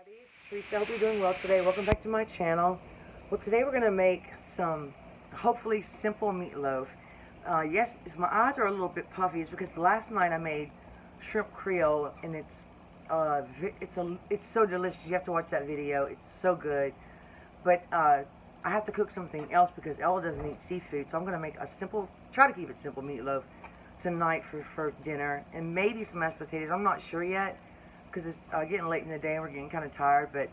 everybody. It's Tressa. I hope you're doing well today. Welcome back to my channel. Well, today we're going to make some hopefully simple meatloaf. Yes, my eyes are a little bit puffy. It's because last night I made shrimp creole, and it's so delicious. You have to watch that video. It's so good. But I have to cook something else because Ella doesn't eat seafood, so I'm going to make a simple, try to keep it simple meatloaf tonight for dinner, and maybe some mashed potatoes. I'm not sure yet, because it's getting late in the day and we're getting kind of tired, but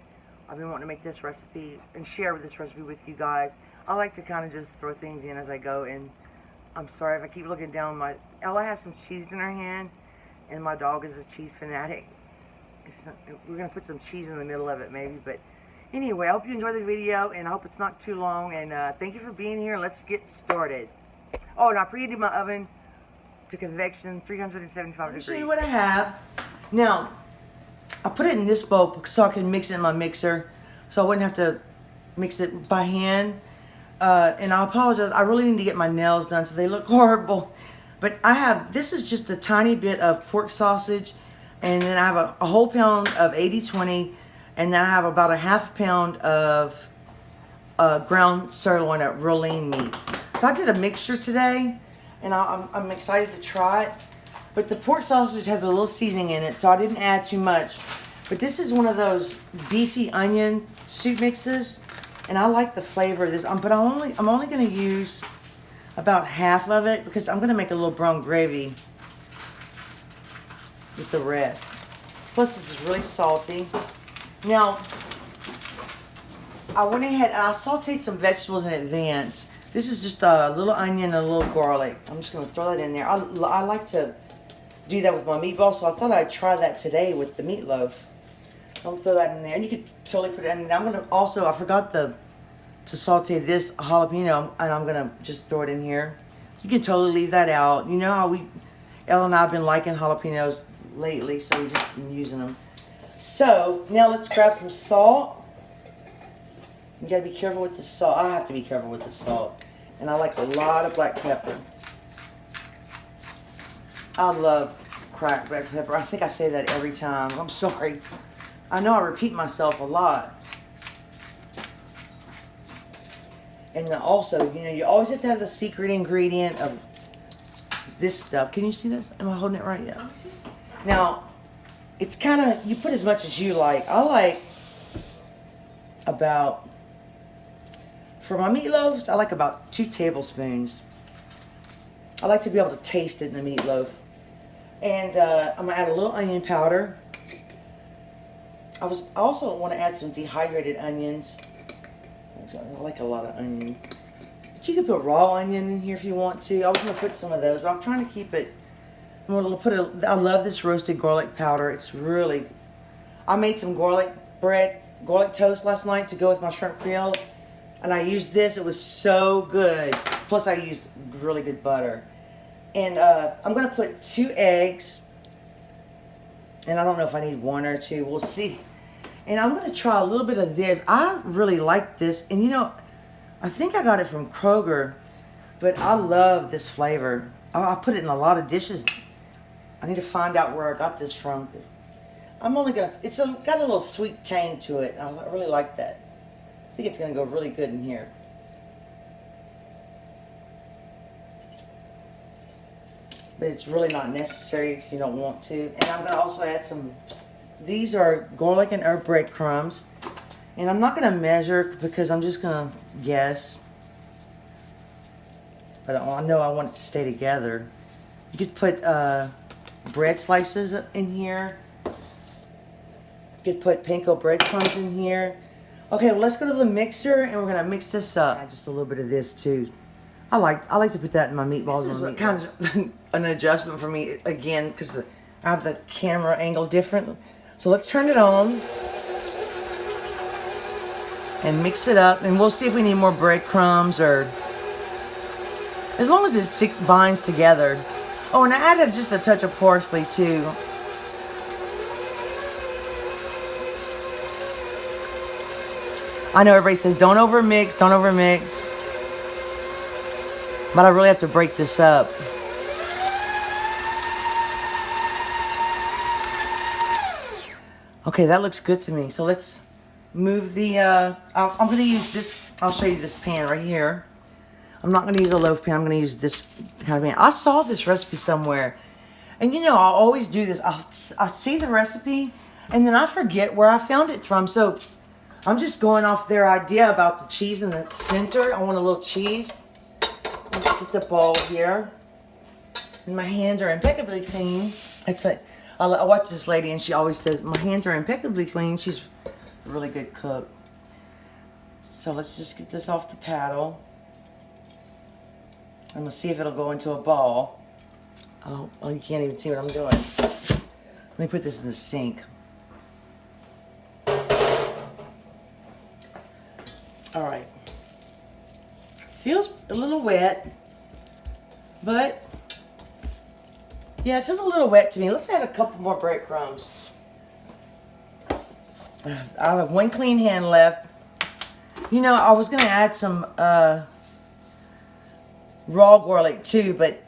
I've been wanting to make this recipe and share this recipe with you guys. I like to kind of just throw things in as I go, and I'm sorry if I keep looking down. Ella has some cheese in her hand, and my dog is a cheese fanatic. We're going to put some cheese in the middle of it maybe, but anyway, I hope you enjoy the video, and I hope it's not too long, and thank you for being here. Let's get started. Oh, and I preheated my oven to convection, 375 degrees. Show you what I have. Now, I put it in this bowl so I can mix it in my mixer, so I wouldn't have to mix it by hand. And I apologize, I really need to get my nails done so they look horrible. But this is just a tiny bit of pork sausage, and then I have a whole pound of 80/20, and then I have about a half pound of ground sirloin of real lean meat. So I did a mixture today, and I'm excited to try it. But the pork sausage has a little seasoning in it, so I didn't add too much. But this is one of those beefy onion soup mixes, and I like the flavor of this. But I'm only going to use about half of it because I'm going to make a little brown gravy with the rest. Plus, this is really salty. Now, I went ahead and I sauteed some vegetables in advance. This is just a little onion and a little garlic. I'm just going to throw that in there. I like to do that with my meatball, so I thought I'd try that today with the meatloaf. So I'm going to throw that in there. And you could totally put it in. And I'm going to also, I forgot to saute this jalapeno, and I'm going to just throw it in here. You can totally leave that out. You know how Ella and I have been liking jalapenos lately, so we've just been using them. So, now let's grab some salt. You got to be careful with the salt. I have to be careful with the salt. And I like a lot of black pepper. I love cracked black pepper. I think I say that every time. I'm sorry. I know I repeat myself a lot. And then also, you know, you always have to have the secret ingredient of this stuff. Can you see this? Am I holding it right? Yeah. Now, it's kind of, you put as much as you like. I like about, for my meatloaves, I like about 2 tablespoons. I like to be able to taste it in the meatloaf. And I'm going to add a little onion powder. I also want to add some dehydrated onions. I like a lot of onion. But you can put raw onion in here if you want to. I was going to put some of those, but I'm trying to keep it. I love this roasted garlic powder. It's really, I made some garlic toast last night to go with my shrimp creole. And I used this. It was so good. Plus I used really good butter. And I'm going to put 2 eggs. And I don't know if I need 1 or 2. We'll see. And I'm going to try a little bit of this. I really like this. And you know, I think I got it from Kroger. But I love this flavor. I put it in a lot of dishes. I need to find out where I got this from. I'm only going to, it's got a little sweet tang to it. I really like that. I think it's going to go really good in here. But it's really not necessary if you don't want to. And I'm going to also add some, these are garlic and herb breadcrumbs. And I'm not going to measure because I'm just going to guess. But I know I want it to stay together. You could put bread slices in here. You could put panko breadcrumbs in here. Okay, well, let's go to the mixer and we're going to mix this up. Add just a little bit of this too. I like to put that in my meatballs. This is kind of an adjustment for me again because I have the camera angle different. So let's turn it on and mix it up, and we'll see if we need more breadcrumbs, or as long as it binds together. Oh, and I added just a touch of parsley too. I know everybody says don't overmix, don't overmix. But I really have to break this up. Okay, that looks good to me. So let's move the, I'm going to use this, I'll show you this pan right here. I'm not going to use a loaf pan. I'm going to use this kind of pan. I saw this recipe somewhere. And you know, I'll always do this. I'll see the recipe and then I forget where I found it from. So I'm just going off their idea about the cheese in the center. I want a little cheese. Let's get the bowl here. And my hands are impeccably clean. It's like, I watch this lady and she always says, my hands are impeccably clean. She's a really good cook. So let's just get this off the paddle. I'm going to see if it'll go into a ball. Oh, you can't even see what I'm doing. Let me put this in the sink. All right. Feels a little wet, but yeah, it feels a little wet to me. Let's add a couple more breadcrumbs. I have one clean hand left. You know, I was going to add some raw garlic too, but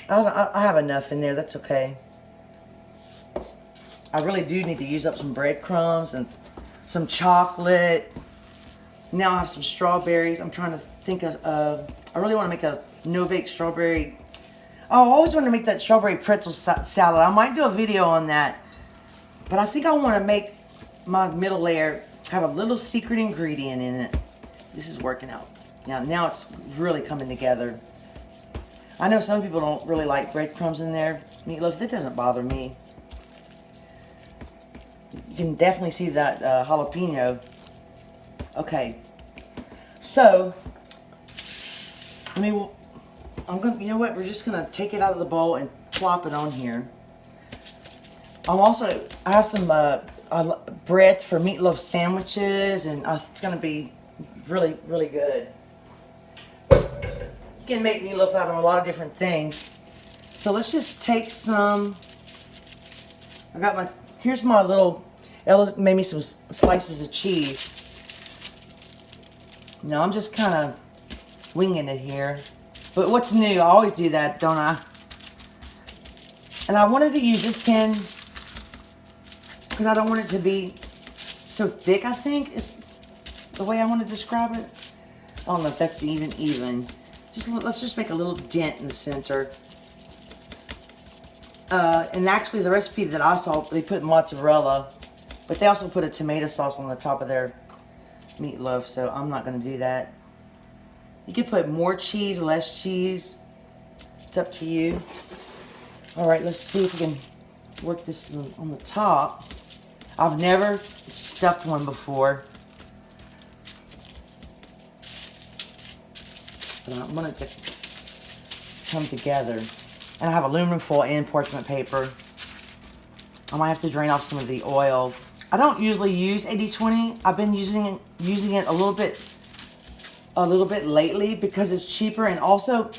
I have enough in there. That's okay. I really do need to use up some breadcrumbs and some chocolate. Now I have some strawberries. I'm trying to think of, I really want to make a no-bake strawberry. Oh, I always want to make that strawberry pretzel salad. I might do a video on that. But I think I want to make my middle layer have a little secret ingredient in it. This is working out. Now it's really coming together. I know some people don't really like breadcrumbs in their meatloaf. That doesn't bother me. You can definitely see that jalapeno. Okay. So, you know what? We're just gonna take it out of the bowl and plop it on here. I have some bread for meatloaf sandwiches, and it's gonna be really, really good. You can make meatloaf out of a lot of different things. So let's just take some. Here's my little. Ella made me some slices of cheese. Now I'm just kind of winging it here. But what's new? I always do that, don't I? And I wanted to use this pan because I don't want it to be so thick, I think. It's the way I want to describe it. I don't know if that's even. Let's just make a little dent in the center. And actually the recipe that I saw, they put mozzarella, but they also put a tomato sauce on the top of their meatloaf, so I'm not going to do that. You could put more cheese, less cheese. It's up to you. Alright, let's see if we can work this on the top. I've never stuffed one before. But I want it to come together. And I have aluminum foil and parchment paper. I might have to drain off some of the oil. I don't usually use 80/20. I've been using it a little bit lately because it's cheaper, and also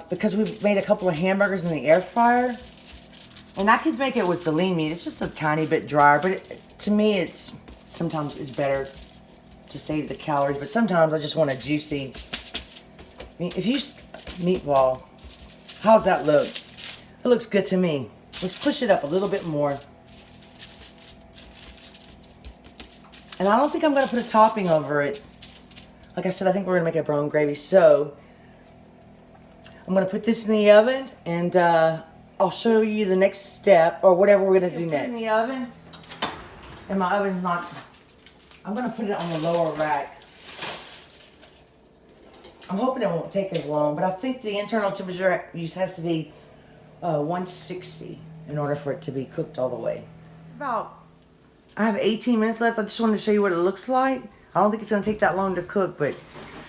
because we've made a couple of hamburgers in the air fryer. And I could make it with the lean meat. It's just a tiny bit drier, but to me, sometimes it's better to save the calories. But sometimes I just want a juicy. If you meatball, how's that look? It looks good to me. Let's push it up a little bit more. And I don't think I'm going to put a topping over it. Like I said, I think we're going to make a brown gravy. So, I'm going to put this in the oven, and I'll show you the next step, or whatever we're going to do next. Put it in the oven, and my oven's not, I'm going to put it on the lower rack. I'm hoping it won't take as long, but I think the internal temperature has to be 160 in order for it to be cooked all the way. I have 18 minutes left. I just wanted to show you what it looks like. I don't think it's going to take that long to cook, but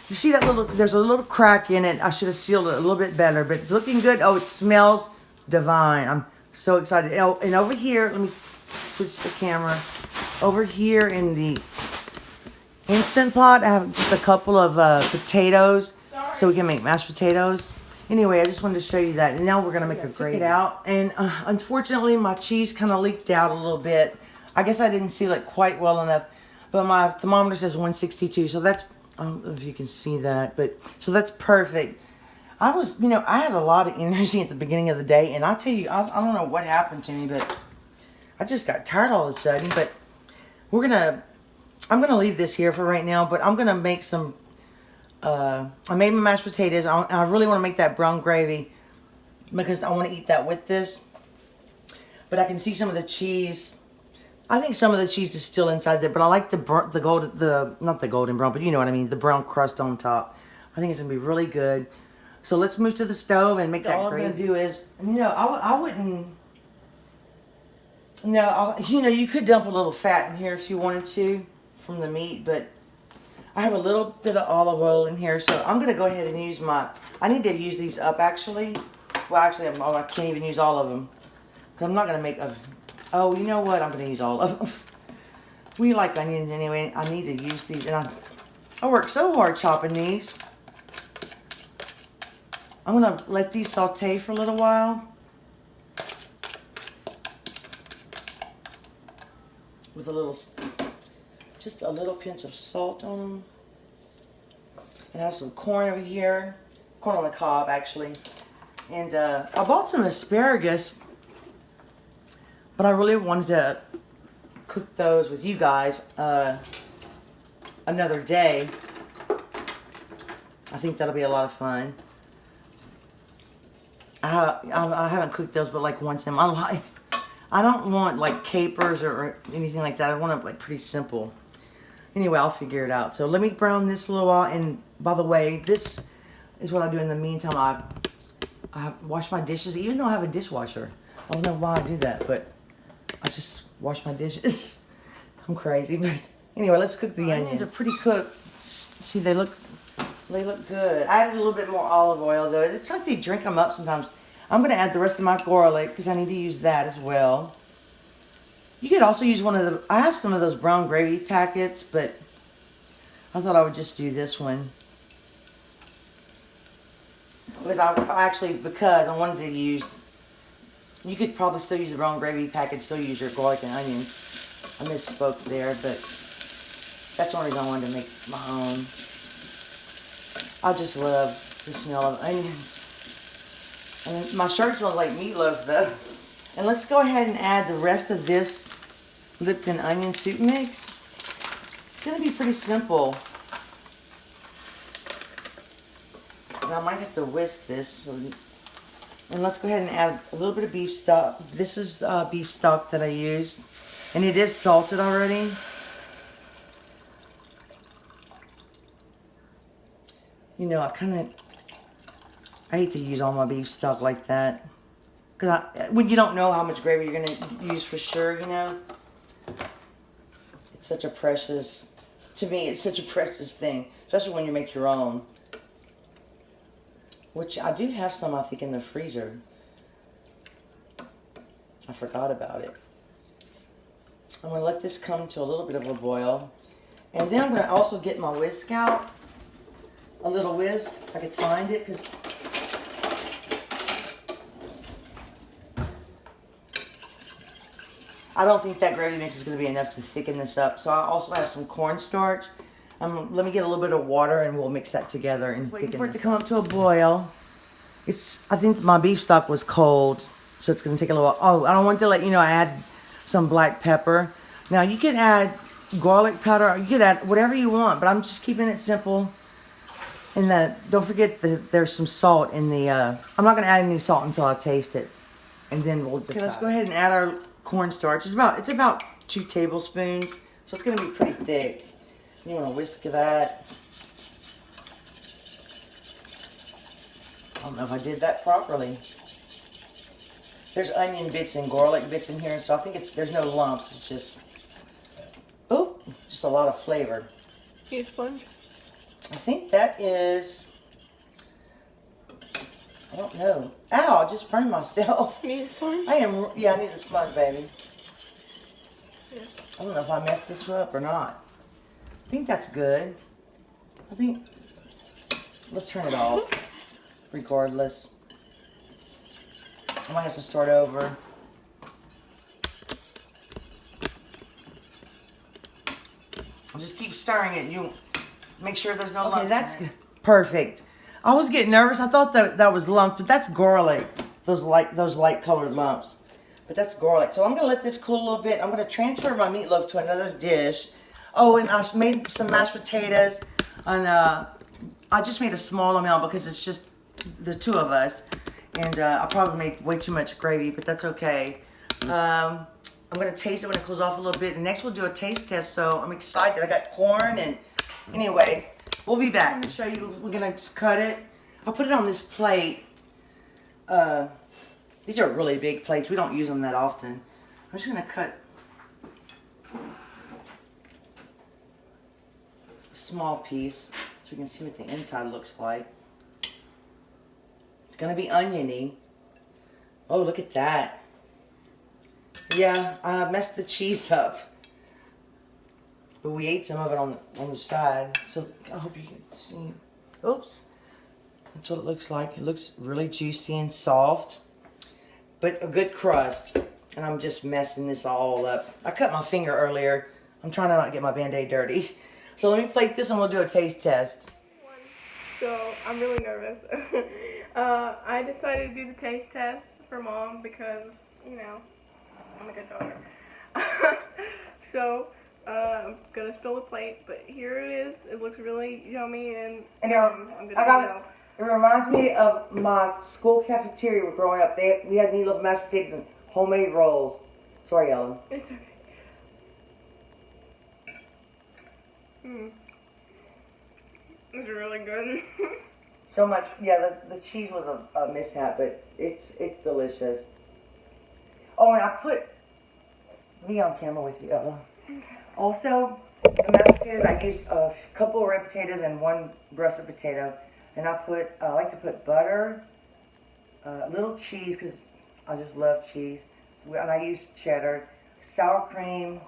you see that there's a little crack in it. I should have sealed it a little bit better, but it's looking good. Oh, it smells divine. I'm so excited. Oh, and over here, let me switch the camera. Over here in the Instant Pot, I have just a couple of potatoes, so we can make mashed potatoes. Anyway, I just wanted to show you that. And now we're going to make a gravy. Take it out, and unfortunately, my cheese kind of leaked out a little bit. I guess I didn't seal it quite well enough, but my thermometer says 162, so that's, I don't know if you can see that, but, so that's perfect. I had a lot of energy at the beginning of the day, and I tell you, I don't know what happened to me, but I just got tired all of a sudden, but I'm gonna leave this here for right now, but I'm gonna make some, I made my mashed potatoes. I really want to make that brown gravy because I want to eat that with this. But I can see some of the cheese. I think some of the cheese is still inside there, but I like not the golden brown, but you know what I mean, the brown crust on top. I think it's gonna be really good. So let's move to the stove and make that gravy. All I'm gonna do is, I wouldn't. No, you could dump a little fat in here if you wanted to from the meat, but I have a little bit of olive oil in here, so I'm gonna go ahead and use I need to use these up actually. Well, actually, I can't even use all of them. I'm not going to make oh, you know what? I'm going to use all of them. We like onions anyway. I need to use these. And I work so hard chopping these. I'm going to let these saute for a little while. With just a little pinch of salt on them. And I have some corn over here. Corn on the cob, actually. And I bought some asparagus. But I really wanted to cook those with you guys another day. I think that'll be a lot of fun. I haven't cooked those but like once in my life. I don't want like capers or anything like that. I want it like pretty simple. Anyway, I'll figure it out. So let me brown this a little while. And by the way, this is what I do in the meantime. I wash my dishes, even though I have a dishwasher. I don't know why I do that, but I just wash my dishes. I'm crazy, but anyway, let's cook the onions. Onions are pretty cooked. See, they look good. I added a little bit more olive oil though. It's like they drink them up sometimes. I'm gonna add the rest of my garlic because I need to use that as well. You could also use I have some of those brown gravy packets, but I thought I would just do this one. Because I wanted to use, you could probably still use the brown gravy packet, still use your garlic and onions. I misspoke there, but that's the only reason I wanted to make my own. I just love the smell of onions. And my shirt smells like meatloaf though. And let's go ahead and add the rest of this Lipton onion soup mix. It's going to be pretty simple. And I might have to whisk this. And let's go ahead and add a little bit of beef stock. This is beef stock that I used. And it is salted already. You know, I hate to use all my beef stock like that. Because when you don't know how much gravy you're going to use for sure, you know. It's such a precious, to me, it's such a precious thing. Especially when you make your own. Which I do have some, I think, in the freezer. I forgot about it. I'm going to let this come to a little bit of a boil. And then I'm going to also get my whisk out. A little whisk, if I could find it, because I don't think that gravy mix is going to be enough to thicken this up. So I also have some cornstarch. Let me get a little bit of water and we'll mix that together and thicken for it to come up to a boil. I think my beef stock was cold, so it's going to take a little while. Oh, I don't want to let you know I add some black pepper. Now you can add garlic powder, you can add whatever you want, but I'm just keeping it simple. And don't forget that there's some salt in the, I'm not going to add any salt until I taste it. And then we'll decide. Okay, let's go ahead and add our cornstarch. It's about 2 tablespoons, so it's going to be pretty thick. You want to whisk that. I don't know if I did that properly. There's onion bits and garlic bits in here, so I think there's no lumps. It's just a lot of flavor. Need a sponge? I think that is, I don't know. Ow, I just burned myself. Need a sponge? I need a sponge, baby. Yeah. I don't know if I messed this up or not. I think that's good. Let's turn it off, regardless. I might have to start over. I'll just keep stirring it. You make sure there's no lumps. Okay, that's perfect. I was getting nervous. I thought that was lumps, but that's garlic. Those light colored lumps. But that's garlic. So I'm going to let this cool a little bit. I'm going to transfer my meatloaf to another dish. Oh, and I made some mashed potatoes. And I just made a small amount because it's just the two of us. And I probably made way too much gravy, but that's okay. I'm going to taste it when it cools off a little bit. And next we'll do a taste test, so I'm excited. I got corn and anyway, we'll be back. I'm going to show you. We're going to just cut it. I'll put it on this plate. These are really big plates. We don't use them that often. I'm just going to cut a small piece so we can see what the inside looks like. It's going to be oniony. Oh, look at that. Yeah, I messed the cheese up. But we ate some of it on the side. So I hope you can see. Oops. That's what it looks like. It looks really juicy and soft. But a good crust. And I'm just messing this all up. I cut my finger earlier. I'm trying to not get my Band-Aid dirty. So let me plate this and we'll do a taste test. So I'm really nervous. I decided to do the taste test for Mom because, you know, I'm a good daughter. So I'm gonna spill the plate, but here it is. It looks really yummy, and I'm gonna go. It reminds me of my school cafeteria when growing up. We had meatloaf, mashed potatoes, and homemade rolls. Sorry, Ellen. It's okay. It's really good. So much, yeah. The cheese was a mishap, but it's delicious. Oh, and I put me on camera with you, Ella. Okay. Also, the mashed potatoes, I used a couple of red potatoes and one russet potato. And I like to put butter, a little cheese, because I just love cheese. And I use cheddar, sour cream,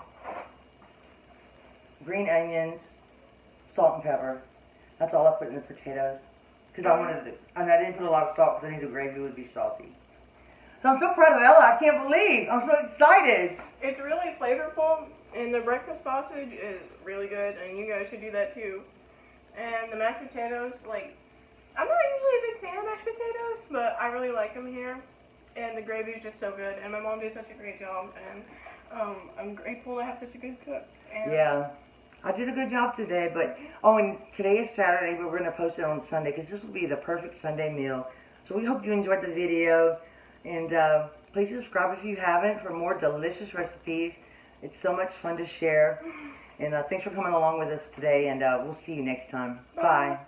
green onions, salt and pepper. That's all I put in the potatoes. Because I didn't put a lot of salt because I knew the gravy would be salty. So I'm so proud of Ella, I can't believe. I'm so excited. It's really flavorful, and the breakfast sausage is really good, and you guys should do that too. And the mashed potatoes, like, I'm not usually a big fan of mashed potatoes, but I really like them here. And the gravy is just so good, and my mom did such a great job, and I'm grateful to have such a good cook. And yeah, I did a good job today, but, oh, and today is Saturday, but we're going to post it on Sunday, because this will be the perfect Sunday meal. So we hope you enjoyed the video, and please subscribe if you haven't for more delicious recipes. It's so much fun to share, and thanks for coming along with us today, and we'll see you next time. Bye.